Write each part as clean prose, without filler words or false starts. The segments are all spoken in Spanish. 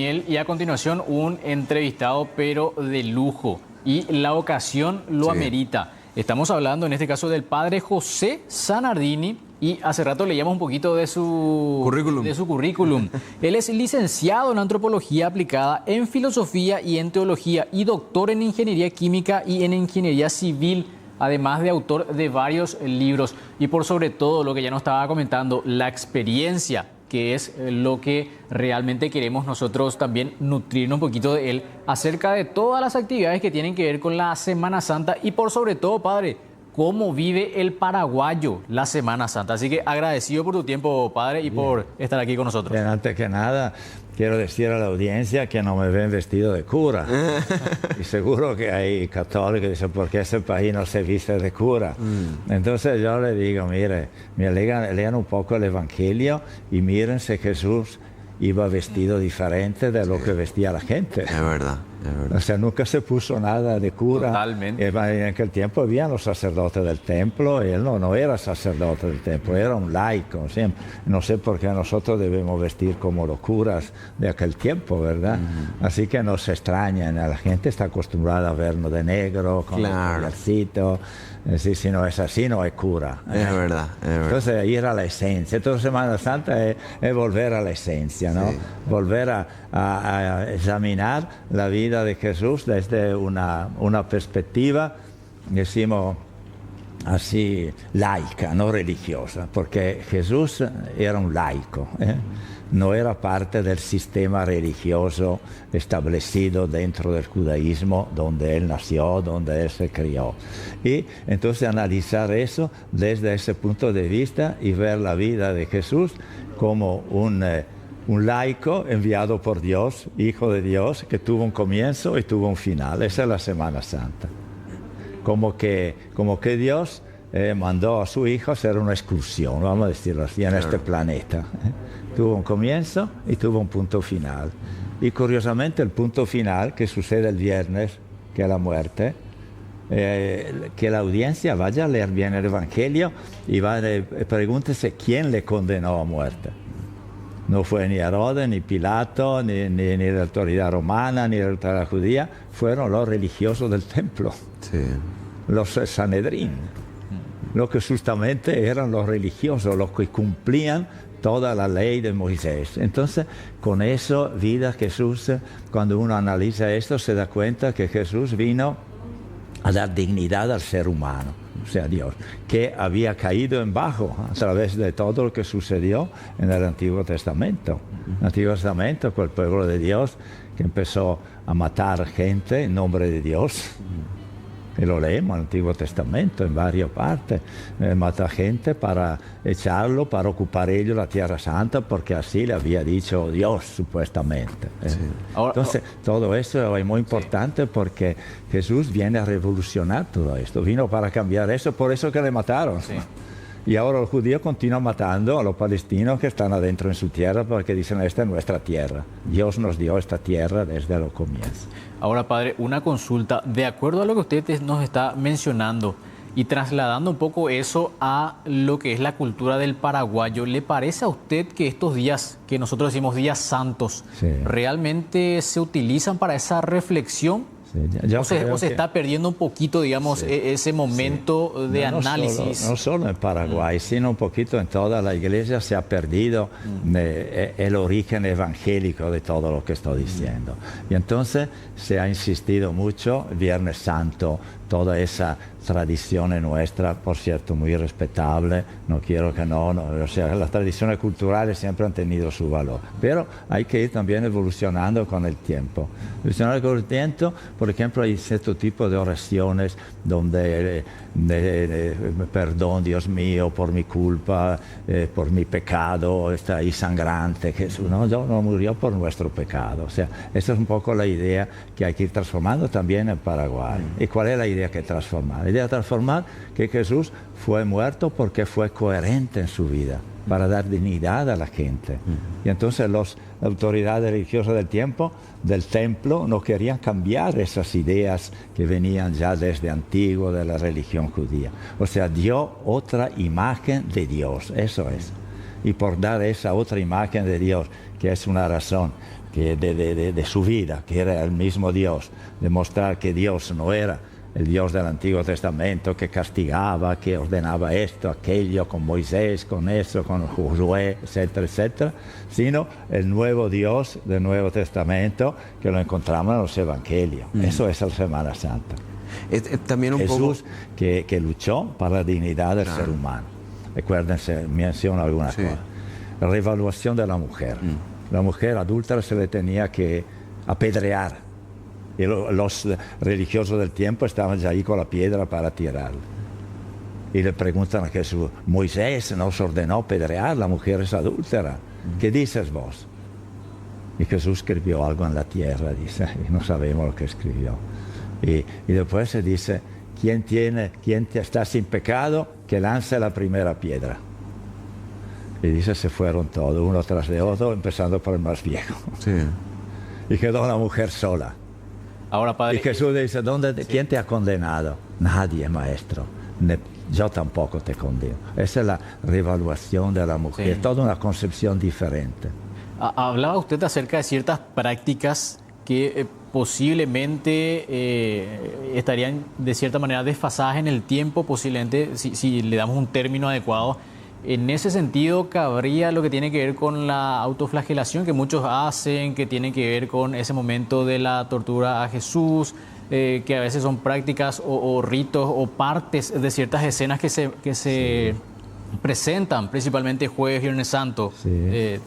Y a continuación un entrevistado pero de lujo y la ocasión lo amerita. Estamos hablando en este caso del padre José Zanardini y hace rato leíamos un poquito de su currículum. Él es licenciado en antropología aplicada, en filosofía y en teología y doctor en ingeniería química y en ingeniería civil, además de autor de varios libros y por sobre todo lo que ya nos estaba comentando, la experiencia, que es lo que realmente queremos nosotros también nutrirnos un poquito de él acerca de todas las actividades que tienen que ver con la Semana Santa y por sobre todo, padre, cómo vive el paraguayo la Semana Santa. Así que agradecido por tu tiempo, padre, y por estar aquí con nosotros. Bien, antes que nada, quiero decir a la audiencia que no me ven vestido de cura. Y seguro que hay católicos que dicen, ¿por qué ese país no se viste de cura? Entonces yo le digo, mire, lean un poco el Evangelio y miren si Jesús iba vestido diferente de lo que vestía la gente. Es verdad, es verdad. O sea, nunca se puso nada de cura. Totalmente. En aquel tiempo habían los sacerdotes del templo, y él no era sacerdote del templo, era un laico. Siempre. No sé por qué nosotros debemos vestir como los curas de aquel tiempo, ¿verdad? Así que no se extrañen, la gente está acostumbrada a vernos de negro, con el collarcito. Si no es así, no es cura. Es verdad, es verdad. Entonces, ir a la esencia. Entonces, Semana Santa es volver a la esencia, ¿no? Sí. Volver a examinar la vida de Jesús desde una perspectiva, decimos así, laica, no religiosa, porque Jesús era un laico, no era parte del sistema religioso establecido dentro del judaísmo donde él nació, donde él se crió. Y entonces analizar eso desde ese punto de vista y ver la vida de Jesús como un laico enviado por Dios, hijo de Dios, que tuvo un comienzo y tuvo un final. Esa es la Semana Santa. Como que Dios mandó a su hijo a hacer una excursión, vamos a decirlo así, en este planeta. Tuvo un comienzo y tuvo un punto final. Y curiosamente el punto final, que sucede el viernes, que es la muerte, que la audiencia vaya a leer bien el Evangelio y pregúntese quién le condenó a muerte. No fue ni Herodes, ni Pilato, ni la autoridad romana, ni la autoridad judía, fueron los religiosos del templo, los Sanedrín, los que justamente eran los religiosos, los que cumplían toda la ley de Moisés. Entonces, con eso, vida Jesús, cuando uno analiza esto, se da cuenta que Jesús vino a dar dignidad al ser humano, o sea, Dios, que había caído en bajo a través de todo lo que sucedió en el Antiguo Testamento. El Antiguo Testamento, con el pueblo de Dios, que empezó a matar gente en nombre de Dios. Y lo leemos en el Antiguo Testamento, en varias partes. Mata gente para echarlo, para ocupar ellos la Tierra Santa, porque así le había dicho Dios, supuestamente. Entonces, todo eso es muy importante porque Jesús viene a revolucionar todo esto. Vino para cambiar eso, por eso que le mataron. Sí. Y ahora los judíos continúan matando a los palestinos que están adentro en su tierra porque dicen, esta es nuestra tierra. Dios nos dio esta tierra desde el comienzo. Ahora, padre, una consulta. De acuerdo a lo que usted nos está mencionando y trasladando un poco eso a lo que es la cultura del paraguayo, ¿le parece a usted que estos días, que nosotros decimos días santos, realmente se utilizan para esa reflexión? O se está perdiendo un poquito, digamos, ese momento de análisis. No solo en Paraguay, sino un poquito en toda la iglesia se ha perdido el origen evangélico de todo lo que estoy diciendo. Y entonces se ha insistido mucho, Viernes Santo, toda esa tradición nuestra, por cierto, muy respetable, no quiero que o sea, las tradiciones culturales siempre han tenido su valor, pero hay que ir también evolucionando con el tiempo. Evolucionando con el tiempo, por ejemplo, hay cierto tipo de oraciones donde, perdón, Dios mío, por mi culpa, por mi pecado, está ahí sangrante, Jesús, no murió por nuestro pecado. O sea, esa es un poco la idea que hay que ir transformando también en Paraguay. ¿Y cuál es la idea que transformar? La idea de transformar que Jesús fue muerto porque fue coherente en su vida, para dar dignidad a la gente. Y entonces las autoridades religiosas del tiempo, del templo, no querían cambiar esas ideas que venían ya desde antiguo de la religión judía. O sea, dio otra imagen de Dios, eso es. Y por dar esa otra imagen de Dios, que es una razón de su vida, que era el mismo Dios, demostrar que Dios no era el Dios del Antiguo Testamento que castigaba, que ordenaba esto, aquello, con Moisés, con eso, con Josué, etcétera, etcétera, sino el nuevo Dios del Nuevo Testamento que lo encontramos en los Evangelios. Eso es la Semana Santa. También un Jesús poco... que luchó para la dignidad del ser humano. Recuérdense, menciono algunas cosas. La revaluación de la mujer. La mujer adúltera se le tenía que apedrear. Y los religiosos del tiempo estaban ya ahí con la piedra para tirarla. Y le preguntan a Jesús, Moisés nos ordenó apedrear, la mujer es adúltera. ¿Qué dices vos? Y Jesús escribió algo en la tierra, dice, y no sabemos lo que escribió. Y después se dice, quien está sin pecado, que lance la primera piedra. Y dice, se fueron todos, uno tras de otro, empezando por el más viejo. Sí. Y quedó la mujer sola. Ahora, padre, y Jesús dice, ¿quién te ha condenado? Nadie, maestro. Yo tampoco te condeno. Esa es la revaluación de la mujer, Sí. toda una concepción diferente. Hablaba usted acerca de ciertas prácticas que posiblemente estarían de cierta manera desfasadas en el tiempo, posiblemente, si le damos un término adecuado. En ese sentido, cabría lo que tiene que ver con la autoflagelación que muchos hacen, que tiene que ver con ese momento de la tortura a Jesús, que a veces son prácticas o ritos o partes de ciertas escenas que se presentan, principalmente Jueves, Viernes Santo. Sí.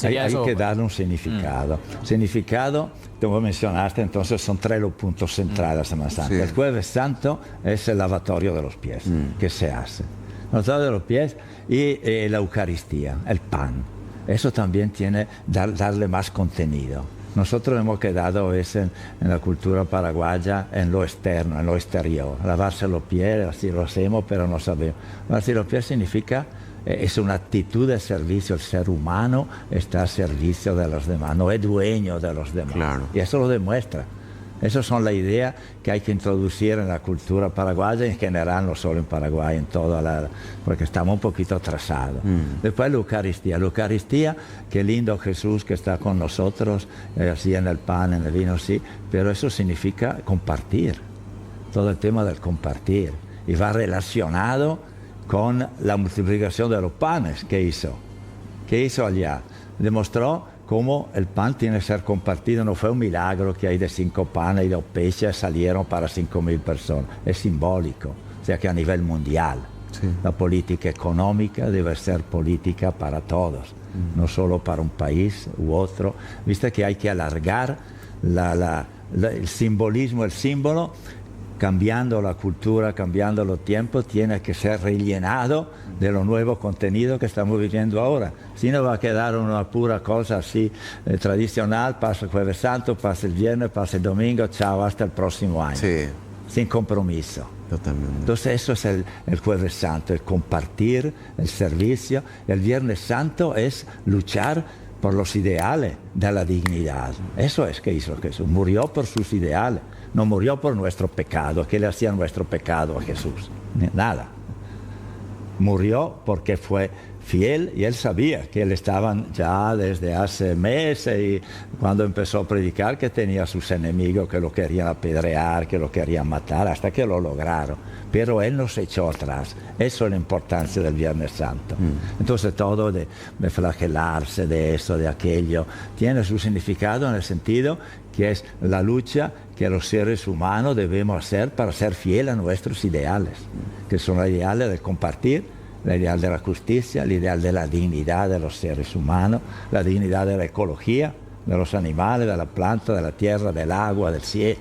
Hay que darle un significado. Significado, como mencionaste, entonces son 3 los puntos centrales de la Semana Santa. Sí. El Jueves Santo es el lavatorio de los pies, que se hace. El lavatorio de los pies y la Eucaristía, el pan. Eso también tiene darle más contenido. Nosotros hemos quedado en la cultura paraguaya en lo externo, en lo exterior. Lavarse los pies, así lo hacemos, pero no sabemos. Lavarse los pies significa, es una actitud de servicio. El ser humano está al servicio de los demás, no es dueño de los demás. Claro. Y eso lo demuestra. Esas son las ideas que hay que introducir en la cultura paraguaya, en general, no solo en Paraguay, en toda porque estamos un poquito atrasados. Después la Eucaristía. La Eucaristía, qué lindo Jesús que está con nosotros, así en el pan, en el vino, sí, pero eso significa compartir. Todo el tema del compartir. Y va relacionado con la multiplicación de los panes que hizo. ¿Qué hizo allá? Demostró cómo el pan tiene que ser compartido. No fue un milagro que hay de 5 panes y 2 peces salieron para 5.000 personas. Es simbólico. O sea que a nivel mundial, la política económica debe ser política para todos, no solo para un país u otro. Viste que hay que alargar el simbolismo, el símbolo, cambiando la cultura, cambiando los tiempos, tiene que ser rellenado de los nuevos contenidos que estamos viviendo ahora. Si no va a quedar una pura cosa así tradicional, pasa el Jueves Santo, pasa el viernes, pasa el domingo, chao, hasta el próximo año. Sí. Sin compromiso. Totalmente. Entonces eso es el Jueves Santo, el compartir, el servicio. El Viernes Santo es luchar por los ideales de la dignidad. Eso es que hizo Jesús. Murió por sus ideales. No murió por nuestro pecado. ¿Qué le hacía nuestro pecado a Jesús? Nada. Murió porque fue fiel y él sabía que él estaban ya desde hace meses y cuando empezó a predicar que tenía sus enemigos que lo querían apedrear, que lo querían matar, hasta que lo lograron. Pero él no se echó atrás. Eso es la importancia del Viernes Santo. Entonces todo de flagelarse, de eso, de aquello, tiene su significado en el sentido que es la lucha que los seres humanos debemos hacer para ser fieles a nuestros ideales, que son los ideales de compartir, el ideal de la justicia, el ideal de la dignidad de los seres humanos, la dignidad de la ecología, de los animales, de la planta, de la tierra, del agua, del cielo,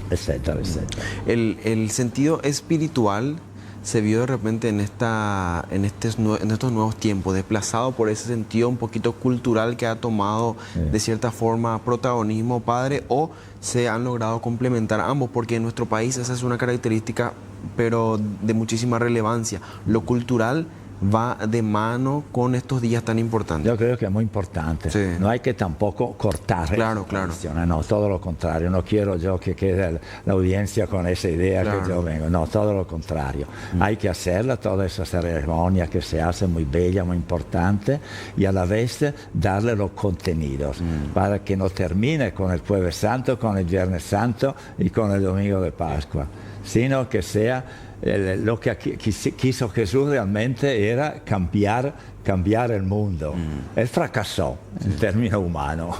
etcétera, etcétera. El sentido espiritual se vio de repente en estos nuevos tiempos, desplazado por ese sentido un poquito cultural que ha tomado de cierta forma protagonismo, padre, o se han logrado complementar ambos, porque en nuestro país esa es una característica, pero de muchísima relevancia. Lo cultural va de mano con estos días tan importantes? Yo creo que es muy importante. Sí. No hay que tampoco cortar Claro, esa claro. tradición. No, todo lo contrario. No quiero yo que quede la audiencia con esa idea Claro. que yo vengo. No, todo lo contrario. Hay que hacerla, toda esa ceremonia que se hace muy bella, muy importante, y a la vez darle los contenidos para que no termine con el Jueves Santo, con el Viernes Santo y con el Domingo de Pascua, sino que sea lo que quiso Jesús realmente era cambiar el mundo. Él fracasó en términos humanos,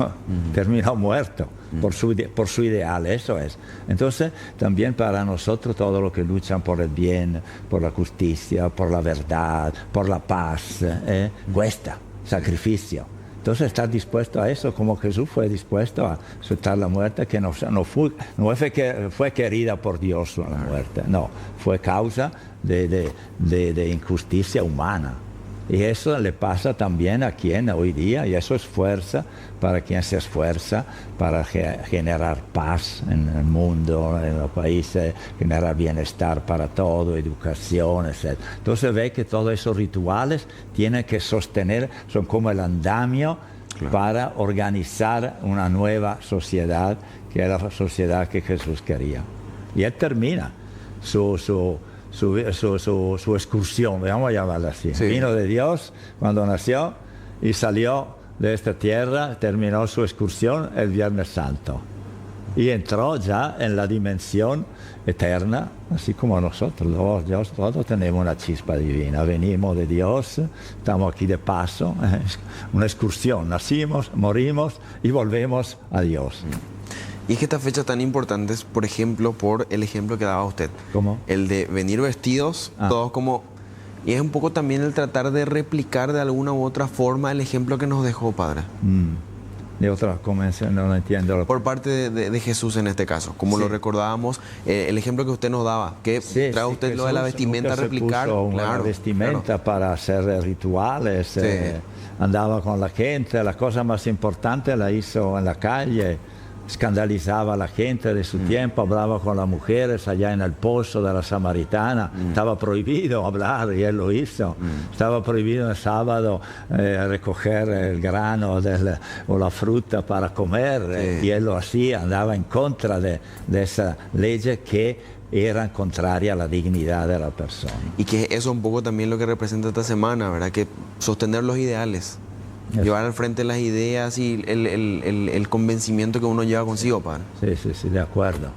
terminó muerto por su ideal, eso es. Entonces, también para nosotros, todos los que luchan por el bien, por la justicia, por la verdad, por la paz, cuesta sacrificio. Entonces, estar dispuesto a eso, como Jesús fue dispuesto a aceptar la muerte, que no fue querida por Dios la muerte, no, fue causa de injusticia humana. Y eso le pasa también a quien hoy día, y eso es fuerza para quien se esfuerza para generar paz en el mundo, en los países, generar bienestar para todo, educación, etc. Entonces ve que todos esos rituales tienen que sostener, son como el andamio para organizar una nueva sociedad, que era la sociedad que Jesús quería. Y él termina su excursión, vamos a llamarla así. Sí. Vino de Dios cuando nació y salió de esta tierra, terminó su excursión el Viernes Santo. Y entró ya en la dimensión eterna, así como nosotros. Todos tenemos una chispa divina. Venimos de Dios, estamos aquí de paso, una excursión. Nacimos, morimos y volvemos a Dios. Y es que estas fechas tan importantes, por ejemplo, por el ejemplo que daba usted. ¿Cómo? El de venir vestidos, todos como... Y es un poco también el tratar de replicar de alguna u otra forma el ejemplo que nos dejó, Padre. De otra convención, no entiendo. Por parte de Jesús en este caso, como lo recordábamos, el ejemplo que usted nos daba, que trae usted lo de la vestimenta a replicar. Una vestimenta para hacer rituales, andaba con la gente, la cosa más importante la hizo en la calle, escandalizaba a la gente de su tiempo, hablaba con las mujeres allá en el pozo de la Samaritana, estaba prohibido hablar y él lo hizo, estaba prohibido el sábado recoger el grano o la fruta para comer, y él lo hacía, andaba en contra de esa ley que era contraria a la dignidad de la persona. Y que eso es un poco también lo que representa esta semana, ¿verdad? Que sostener los ideales. Llevar al frente las ideas y el convencimiento que uno lleva consigo, Padre. Sí, de acuerdo.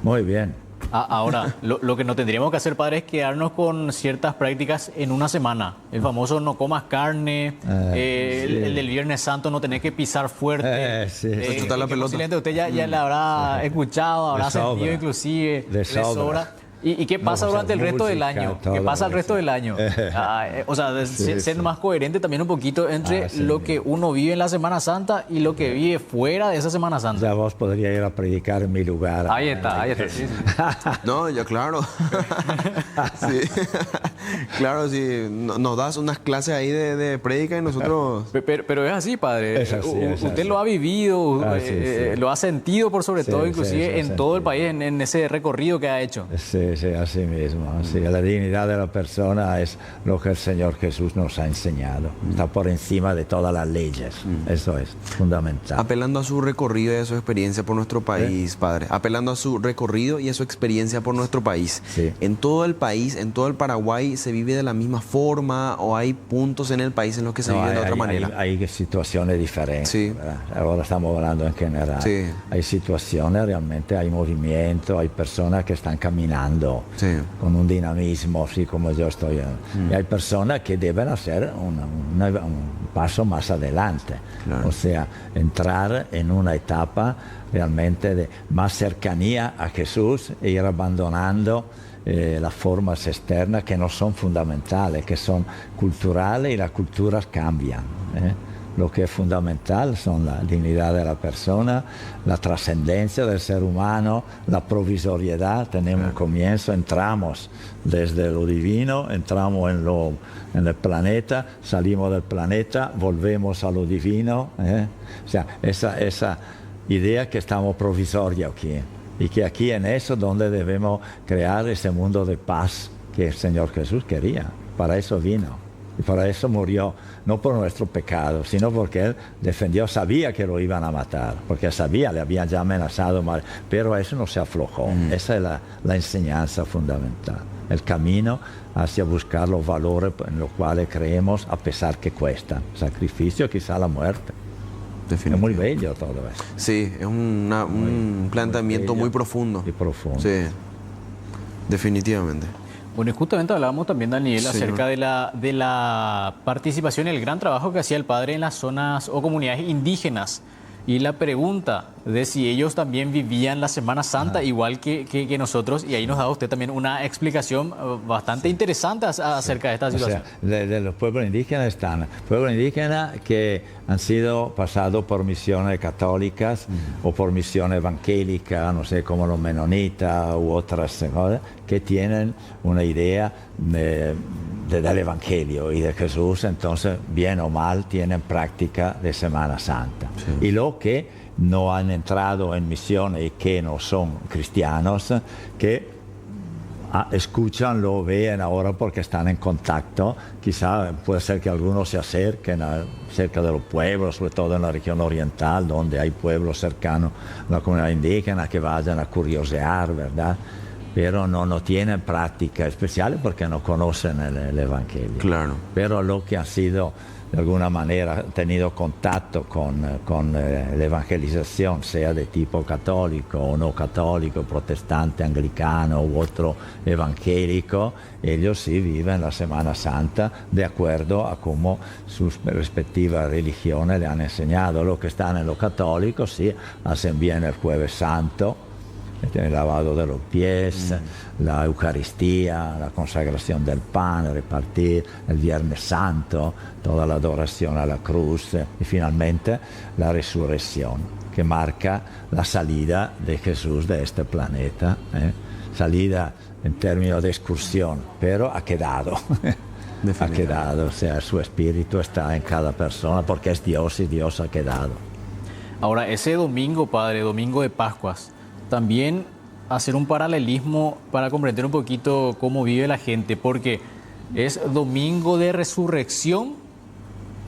Muy bien. Ahora, lo que no tendríamos que hacer, Padre, es quedarnos con ciertas prácticas en una semana. El famoso no comas carne, el del Viernes Santo no tenés que pisar fuerte. Chutar la pelota. Posiblemente usted ya la habrá escuchado, habrá sentido inclusive de sobra. ¿Y qué pasa durante el resto del año? ¿Qué pasa el resto del año? O sea, ser más coherente también un poquito entre lo que uno vive en la Semana Santa y lo que vive fuera de esa Semana Santa. Ya vos podrías ir a predicar en mi lugar. Ahí está. Sí. No, yo claro. Sí. Claro, sí. Nos das unas clases ahí de prédica y nosotros... Pero es así, Padre. Es así, usted lo ha vivido, lo ha sentido por sobre todo, inclusive en todo el país, en ese recorrido que ha hecho. Sí, así mismo. Sí, la dignidad de la persona es lo que el Señor Jesús nos ha enseñado. Está por encima de todas las leyes. Eso es fundamental. Apelando a su recorrido y a su experiencia por nuestro país, Padre. Apelando a su recorrido y a su experiencia por nuestro país. Sí. En todo el país, en todo el Paraguay, ¿se vive de la misma forma o hay puntos en el país en los que se vive de otra manera? Hay situaciones diferentes. Sí. ¿Verdad? Ahora estamos hablando en general. Sí. Hay situaciones, realmente hay movimiento, hay personas que están caminando con un dinamismo, así como yo estoy. Y hay personas que deben hacer un paso más adelante. Claro. O sea, entrar en una etapa realmente de más cercanía a Jesús e ir abandonando las formas externas que no son fundamentales, que son culturales, y las culturas cambian. Lo que es fundamental son la dignidad de la persona, la trascendencia del ser humano, la provisoriedad. Tenemos un comienzo, entramos desde lo divino, entramos en el planeta, salimos del planeta, volvemos a lo divino. O sea, esa idea que estamos provisorios aquí, y que aquí en eso donde debemos crear ese mundo de paz que el Señor Jesús quería. Para eso vino. Y para eso murió, no por nuestro pecado, sino porque Él defendió, sabía que lo iban a matar, porque sabía, le habían ya amenazado, pero eso no se aflojó. Esa es la enseñanza fundamental, el camino hacia buscar los valores en los cuales creemos a pesar que cuesta, sacrificio, quizá la muerte. Es muy bello todo eso. Sí, es un planteamiento muy profundo. Y profundo. Sí, definitivamente. Bueno, y justamente hablábamos también, Daniel, Sí, acerca de la participación y el gran trabajo que hacía el padre en las zonas o comunidades indígenas. Y la pregunta de si ellos también vivían la Semana Santa igual que nosotros, y ahí nos da usted también una explicación bastante interesante acerca de esta situación. O sea, de los pueblos indígenas están pueblos indígenas que han sido pasados por misiones católicas o por misiones evangélicas, no sé, como los menonitas u otras cosas, que tienen una idea del Evangelio y de Jesús, entonces, bien o mal, tienen práctica de Semana Santa. Sí. Y los que no han entrado en misiones y que no son cristianos, que escuchan, lo ven ahora porque están en contacto. Quizá puede ser que algunos se acerquen cerca de los pueblos, sobre todo en la región oriental, donde hay pueblos cercanos a la comunidad indígena, que vayan a curiosear, ¿verdad? Pero no tienen práctica especial porque no conocen el Evangelio. Claro. Pero los que han sido, de alguna manera, tenido contacto con la evangelización, sea de tipo católico o no católico, protestante, anglicano u otro evangélico, ellos sí viven la Semana Santa de acuerdo a cómo sus respectivas religiones le han enseñado. Los que están en lo católico sí hacen bien el Jueves Santo, el lavado de los pies, la Eucaristía, la consagración del pan, repartir el Viernes Santo, toda la adoración a la cruz y finalmente la resurrección, que marca la salida de Jesús de este planeta. Salida en términos de excursión, pero ha quedado. Ha quedado, o sea, su espíritu está en cada persona porque es Dios y Dios ha quedado. Ahora, ese domingo, Padre, domingo de Pascuas, también hacer un paralelismo para comprender un poquito cómo vive la gente, porque es domingo de resurrección,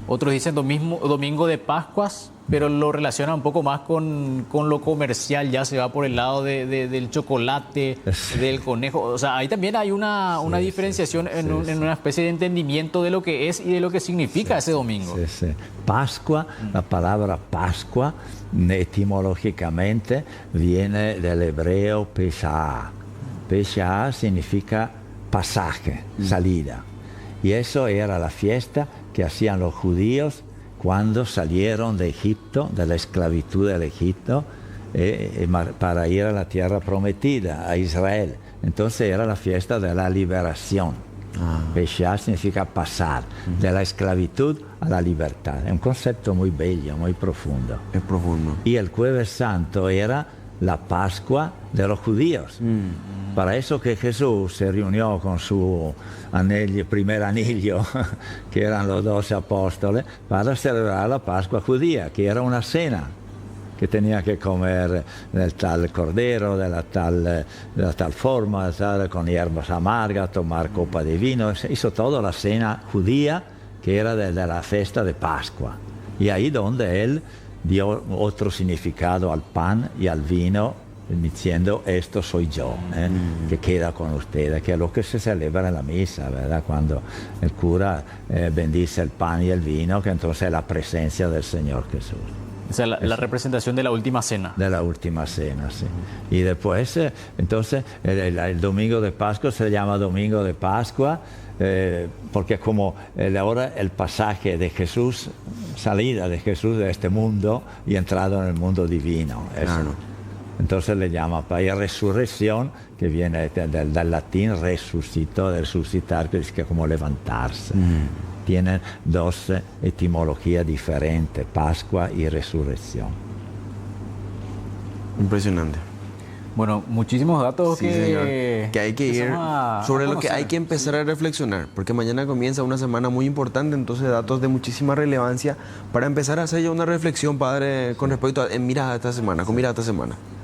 otros dicen domingo de Pascuas, pero lo relaciona un poco más con lo comercial, ya se va por el lado del chocolate, del conejo. O sea, ahí también hay una diferenciación en una especie de entendimiento de lo que es y de lo que significa ese domingo. Sí. Pascua, la palabra Pascua, etimológicamente viene del hebreo Pesach. Pesach significa pasaje, salida. Y eso era la fiesta que hacían los judíos cuando salieron de Egipto, de la esclavitud del Egipto, para ir a la tierra prometida, a Israel. Entonces era la fiesta de la liberación. Pesach significa pasar de la esclavitud a la libertad. Es un concepto muy bello, muy profundo. Es profundo. Y el Jueves Santo era la Pascua de los judíos. Para eso que Jesús se reunió con su primer anillo, que eran los 12 apóstoles, para celebrar la Pascua judía, que era una cena que tenía que comer del tal cordero, de la tal forma, ¿sabes? Con hierbas amargas, tomar copa de vino. Hizo toda la cena judía, que era de la fiesta de Pascua. Y ahí donde él dio otro significado al pan y al vino, diciendo, esto soy yo, que queda con ustedes, que es lo que se celebra en la misa, ¿verdad? Cuando el cura bendice el pan y el vino, que entonces es la presencia del Señor Jesús. O sea, la representación de la última cena. De la última cena, sí. Y después, entonces, el domingo de Pascua se llama domingo de Pascua, porque como ahora el pasaje de Jesús, salida de Jesús de este mundo y entrado en el mundo divino. Claro. Entonces le llama para resurrección, que viene del latín resucitó, de resucitar, que es como levantarse. Tienen dos etimologías diferentes, Pascua y resurrección. Impresionante. Bueno, muchísimos datos que hay que ir sobre lo que hay que empezar a reflexionar, porque mañana comienza una semana muy importante, entonces datos de muchísima relevancia para empezar a hacer ya una reflexión, Padre, con respecto a mira esta semana.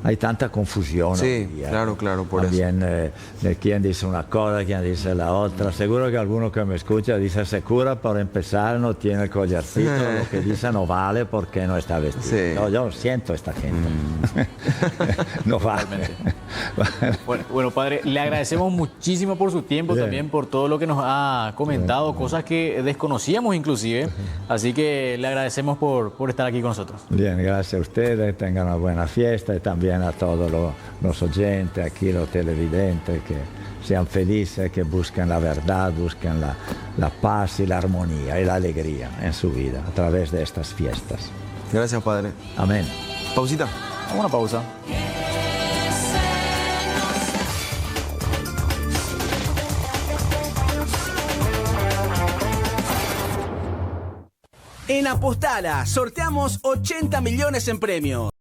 hay tanta confusión. Sí, hoy día. claro, por También, de quién dice una cosa, quién dice la otra. Seguro que alguno que me escucha dice, se cura por empezar, no tiene el collarcito, lo que dice no vale porque no está vestido. Sí. No, yo siento a esta gente. No vale. Bueno, padre, le agradecemos muchísimo por su tiempo, Bien. también por todo lo que nos ha comentado, cosas que desconocíamos inclusive. Así que le agradecemos por estar aquí con nosotros. Bien, gracias a ustedes, tengan una buena fiesta y también a todos los oyentes, aquí los televidentes, que sean felices, que busquen la verdad, busquen la paz y la armonía y la alegría en su vida a través de estas fiestas. Gracias, padre. Amén. Pausita. Una pausa. En Apostala sorteamos 80 millones en premios.